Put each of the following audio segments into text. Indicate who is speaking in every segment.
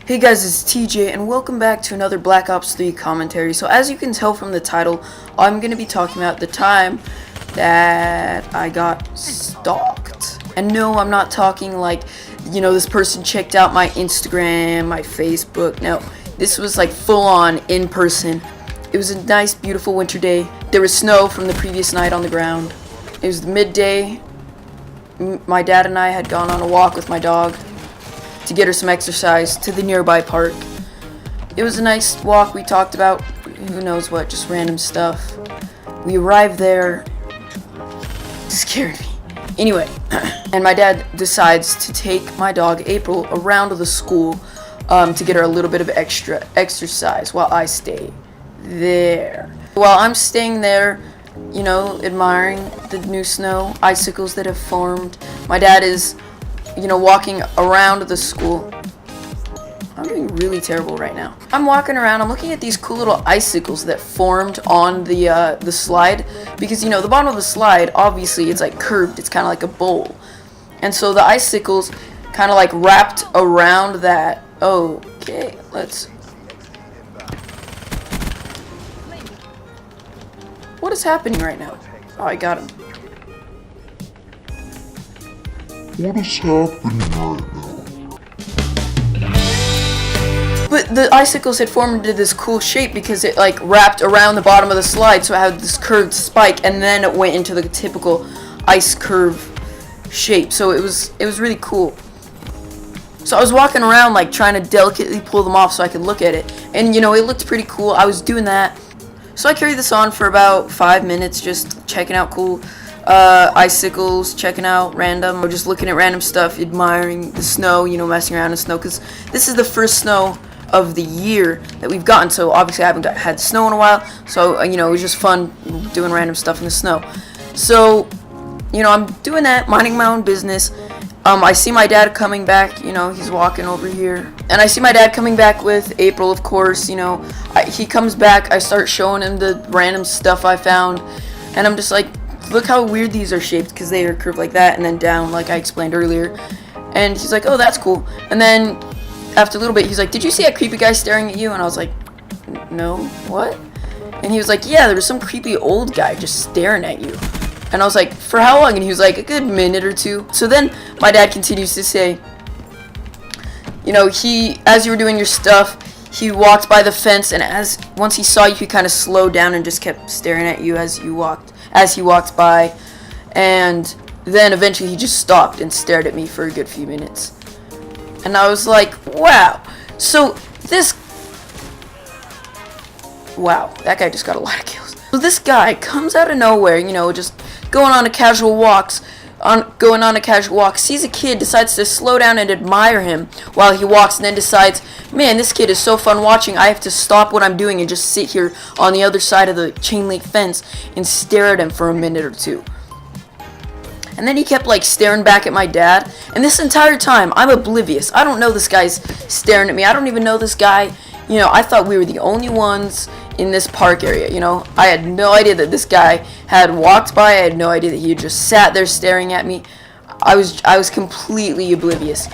Speaker 1: Hey guys, it's TJ and welcome back to another Black Ops 3 commentary. So as you can tell from the title, I'm going to be talking about the time that I got stalked. And no, I'm not talking like, this person checked out my Instagram, my Facebook. No, this was like full on in person. It was a nice, beautiful winter day. There was snow from the previous night on the ground. It was midday. My dad and I had gone on a walk with my dog to get her some exercise to the nearby park. It was a nice walk. We talked about who knows what, just random stuff. We arrived there. It scared me. Anyway, and my dad decides to take my dog April around the school to get her a little bit of extra exercise while I stay there. While I'm staying there, admiring the new snow, icicles that have formed, my dad is walking around the school. I'm doing really terrible right now. I'm walking around, I'm looking at these cool little icicles that formed on the slide, because the bottom of the slide, obviously it's like curved, it's kind of like a bowl, and so the icicles kind of like wrapped around that. Okay, what is happening right now? Oh, I got him.
Speaker 2: What is happening right now?
Speaker 1: But the icicles had formed into this cool shape because it like wrapped around the bottom of the slide, so it had this curved spike, and then it went into the typical ice curve shape. So it was really cool. So I was walking around like trying to delicately pull them off so I could look at it, and it looked pretty cool. I was doing that. So I carried this on for about 5 minutes, just checking out cool icicles, checking out random, or just looking at random stuff, admiring the snow, messing around in snow, because this is the first snow of the year that we've gotten, so obviously I haven't had snow in a while, so it was just fun doing random stuff in the snow. So I'm doing that, minding my own business. I see my dad coming back, he's walking over here, and I see my dad coming back with April, of course. He comes back, I start showing him the random stuff I found, and I'm just like, look how weird these are shaped, because they are curved like that and then down, like I explained earlier. And he's like, oh, that's cool. And then after a little bit, he's like, did you see that creepy guy staring at you? And I was like, no, what? And he was like, yeah, there was some creepy old guy just staring at you. And I was like, for how long? And he was like, a good minute or two. So then my dad continues to say, as you were doing your stuff, he walked by the fence, and once he saw you, he kind of slowed down and just kept staring at you as he walked by, and then eventually he just stopped and stared at me for a good few minutes. And I was like, wow. So that guy just got a lot of kills. So this guy comes out of nowhere, just going on a casual walk, sees a kid, decides to slow down and admire him while he walks, and then decides, man, this kid is so fun watching, I have to stop what I'm doing and just sit here on the other side of the chain link fence and stare at him for a minute or two. And then he kept like staring back at my dad, and this entire time I'm oblivious. I don't know this guy's staring at me. I don't even know this guy. I thought we were the only ones in this park area. I had no idea that this guy had walked by. I had no idea that he had just sat there staring at me. I was completely oblivious,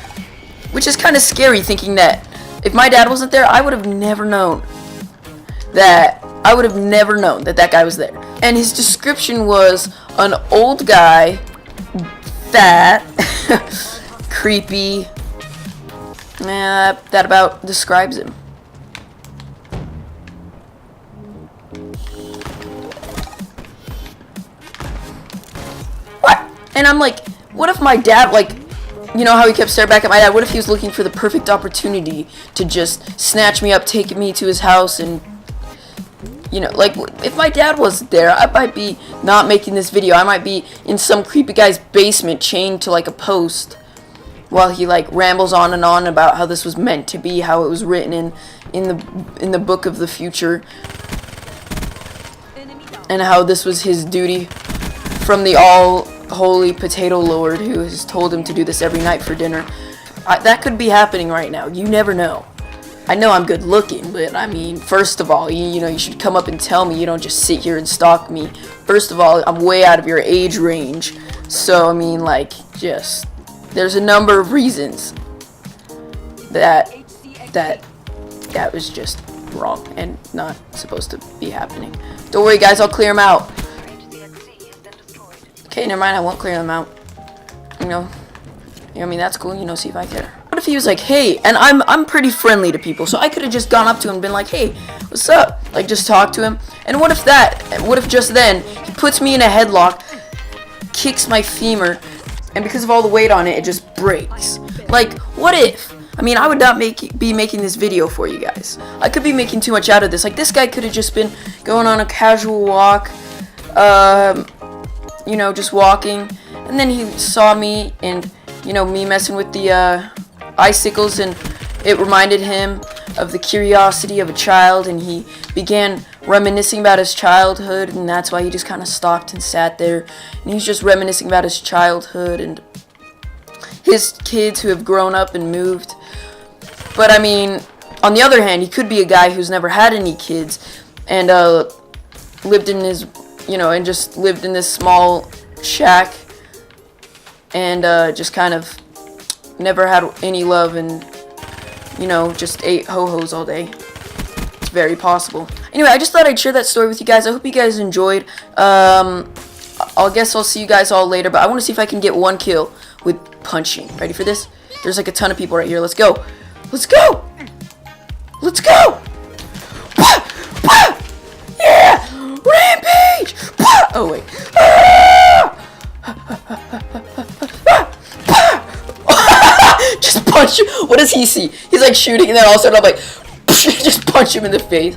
Speaker 1: which is kind of scary, thinking that if my dad wasn't there, I would have never known that that guy was there. And his description was an old guy, fat, creepy. That about describes him. And I'm like, what if my dad, how he kept staring back at my dad, what if he was looking for the perfect opportunity to just snatch me up, take me to his house, and, if my dad wasn't there, I might be not making this video. I might be in some creepy guy's basement chained to, a post, while he, rambles on and on about how this was meant to be, how it was written in the book of the future, and how this was his duty from the all-holy potato lord who has told him to do this every night for dinner. That could be happening right now. You never know. I know I'm good looking, but I mean, first of all, you should come up and tell me. You don't just sit here and stalk me. First of all, I'm way out of your age range. So, I mean, there's a number of reasons that that was just wrong and not supposed to be happening. Don't worry, guys, I'll clear them out. Okay, never mind, I won't clear them out. You know, I mean, that's cool, you know, see if I care. What if he was like, hey, and I'm pretty friendly to people, so I could have just gone up to him and been like, hey, what's up? Like, just talk to him. And what if just then, he puts me in a headlock, kicks my femur, and because of all the weight on it, it just breaks. Like, what if? I mean, I would not be making this video for you guys. I could be making too much out of this. Like, this guy could have just been going on a casual walk, you know, just walking, and then he saw me and, you know, me messing with the icicles, and it reminded him of the curiosity of a child, and he began reminiscing about his childhood, and that's why he just kind of stopped and sat there, and he's just reminiscing about his childhood and his kids who have grown up and moved. But I mean, on the other hand, he could be a guy who's never had any kids and lived in his, you know, and just lived in this small shack and just kind of never had any love and, you know, just ate ho-hos all day. It's very possible. Anyway, I just thought I'd share that story with you guys. I hope you guys enjoyed. I guess I'll see you guys all later, but I want to see if I can get one kill with punching. Ready for this? There's like a ton of people right here. Let's go. Let's go. Let's go. Yeah. Rampage. Oh, wait. Just punch him. What does he see? He's like shooting, and then all of a sudden I'm like, just punch him in the face.